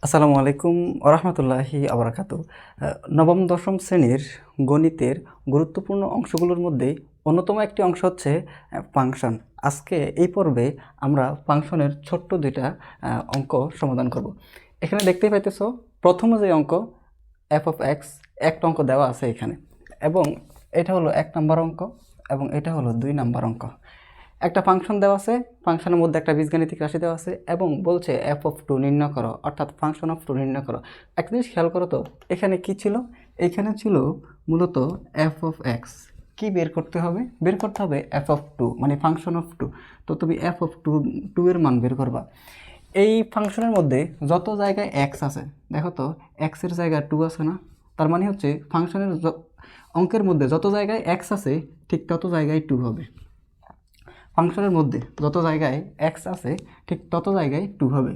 আসসালামু আলাইকুম ওরহমতুল্লাহি আবরাকাতু। নবম দশম শ্রেণীর গণিতের গুরুত্বপূর্ণ অংশগুলোর মধ্যে অন্যতম একটি অংশ হচ্ছে ফাংশন। আজকে এই পর্বে আমরা ফাংশনের ছোট্ট দুইটা অঙ্ক সমাধান করব। এখানে দেখতেই পাইতেছো প্রথম যে অঙ্ক এফ অফ এক্স, একটা অঙ্ক দেওয়া আছে এখানে, এবং এটা হলো 1 নম্বর অঙ্ক এবং এটা হলো 2 নম্বর অঙ্ক। একটা ফাংশন দেওয়া আছে, ফাংশনের মধ্যে একটা বীজগাণিতিক রাশি দেওয়া আছে এবং বলছে এফ অফ টু নির্ণয় করো, অর্থাৎ ফাংশন অফ টু নির্ণয় করো। একটা জিনিস খেয়াল করো তো, এখানে কি ছিল? এখানে ছিল মূলত এফ অফ এক্স। কি বের করতে হবে? বের করতে হবে এফ অফ টু, মানে ফাংশন অফ টু। তো তুমি এফ অফ টু এর মান বের করবা। এই ফাংশনের মধ্যে যত জায়গায় এক্স আছে, দেখো তো এক্সের জায়গায় টু আছে না? তার মানে হচ্ছে ফাংশনের অঙ্কের মধ্যে যত জায়গায় এক্স আছে ঠিক তত জায়গায় টু হবে। ফাংশনের মধ্যে যত জায়গায় এক্স আছে ঠিক তত জায়গায় টু হবে।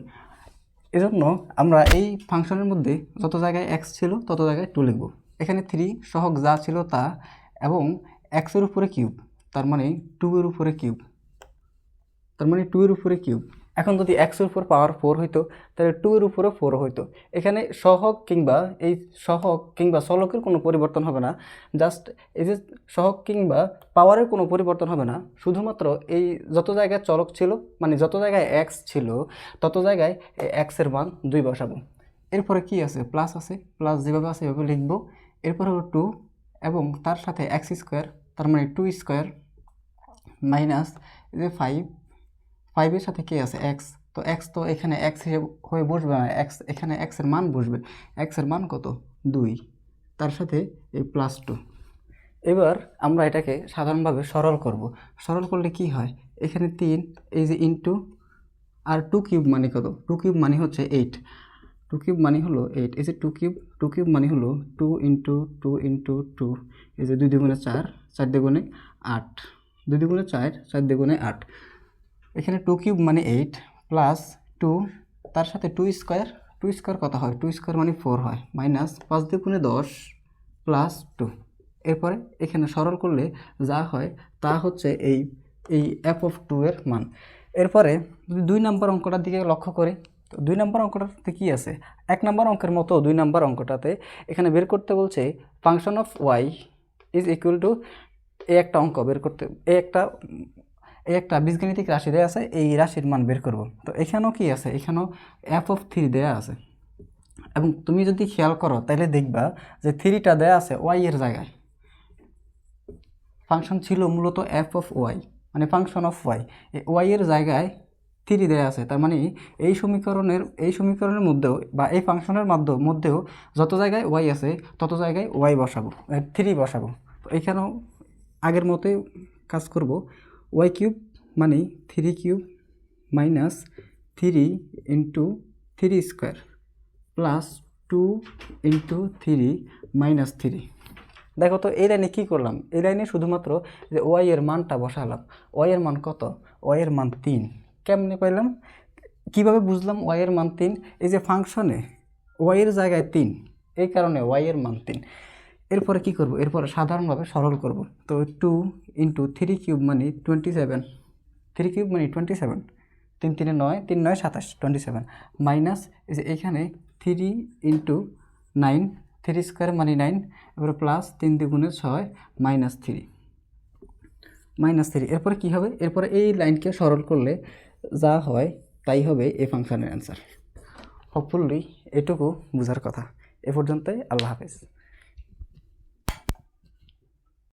এজন্য আমরা এই ফাংশনের মধ্যে যত জায়গায় এক্স ছিল তত জায়গায় টু লিখব। এখানে 3 সহগ যা ছিল তা, এবং এক্সের উপরে কিউব, তার মানে 2 এর উপরে কিউব, তার মানে 2 এর উপরে কিউব। এখন যদি এক্সের উপর পাওয়ার 4 হইতো তাহলে 2 এর উপরে 4 হইতো। এখানে সহগ কিংবা এই সহগ কিংবা চলকের কোনো পরিবর্তন হবে না, জাস্ট এই যে সহগ কিংবা পাওয়ারের কোনো পরিবর্তন হবে না, শুধুমাত্র এই যত জায়গায় চলক ছিল, মানে যত জায়গায় এক্স ছিল তত জায়গায় এক্সের মান 2 বসাবো। এরপরে কি আছে? প্লাস আছে, প্লাস যেভাবে আছে এভাবে লিখবো। এরপরে হলো 2 এবং তার সাথে এক্স স্কোয়ার, তার মানে 2 স্কোয়ার মাইনাস এই যে 5 এর সাথে কি আছে? এক্স। তো এক্স তো এখানে এক্স হয়ে বসবে না, এক্স এখানে এক্সের মান বসবে। এক্সের মান কত? 2, তার সাথে এই প্লাস 2। এবার আমরা এটাকে সাধারণভাবে সরল করব। সরল করলে কি হয়? এখানে 3, এই যে ইন্টু, আর 2 কিউব মানে কত? 2 কিউব মানে হচ্ছে 8। 2 কিউব মানে হলো 8। এই যে 2 কিউব মানে হলো 2 ইন্টু 2 ইন্টু 2, এই যে 2 দুগুণে 4, 4 দুগুণে 8, 2 দুগুণে 4, 4 দুগুণে 8। এখানে 2 কিউব মানে 8 প্লাস 2, তার সাথে 2 স্কোয়ার। 2 স্কোয়ার কত হয়? 2 স্কোয়ার মানে 4 হয়, মাইনাস 5 দুগুণে 10 প্লাস 2। এরপরে এখানে সরল করলে যা হয় তা হচ্ছে এই এফ অফ 2 এর মান। এরপরে যদি 2 নম্বর অঙ্কটার দিকে লক্ষ্য করি, তো 2 নম্বর অঙ্কটাতে কি আছে? 1 নম্বর অঙ্কের মতো 2 নম্বর অঙ্কটাতে এখানে বের করতে বলছে function of Y is equal to, এই একটা অঙ্ক বের করতে, এই একটা বীজগাণিতিক রাশি দেওয়া আছে, এই রাশির মান বের করব। তো এখানেও কি আছে? এখানেও এফ অফ 3 দেওয়া আছে, এবং তুমি যদি খেয়াল করো তাহলে দেখবা যে 3টা দেওয়া আছে ওয়াই এর জায়গায়। ফাংশন ছিল মূলত এফ অফ ওয়াই, মানে ফাংশন অফ ওয়াই, এই ওয়াই এর জায়গায় 3 দেওয়া আছে। তার মানে এই সমীকরণের মধ্যেও বা এই ফাংশনের মধ্যেও যত জায়গায় ওয়াই আছে তত জায়গায় ওয়াই বসাবো, 3 বসাবো। তো এখানেও আগের মতোই কাজ করব। ওয়াই কিউব মানে 3 cube minus 3 into 3 square plus 2 into 3 minus 3। দেখো তো এই লাইনে কী করলাম? এই লাইনে শুধুমাত্র যে ওয়াই এর মানটা বসালাম। ওয়াই এর মান কত? ওয়াই এর মান 3। কেমনে পাইলাম? কীভাবে বুঝলাম ওয়াই এর মান 3? এই যে ফাংশনে ওয়াই এর জায়গায় 3, এই কারণে ওয়াই এর মান 3। এরপরে কি করব? এরপরে সাধারণভাবে সরল করব। তো 2 ইন্টু 3 কিউব মানে 27, 3 কিউব মানে 27, 3 3 9, 3 9 27, 27 মাইনাস এই যে এখানে 3 ইন্টু 9, 3 স্কোয়ার মানে 9, এবারে প্লাস 3 দুগুণে 6 মাইনাস 3। এরপরে কী হবে? এরপরে এই লাইনকে সরল করলে যা হয় তাই হবে এই ফাংশনের অ্যান্সার। হোপফুলি এটুকু বোঝার কথা। এ পর্যন্তই। আল্লাহ হাফেজ।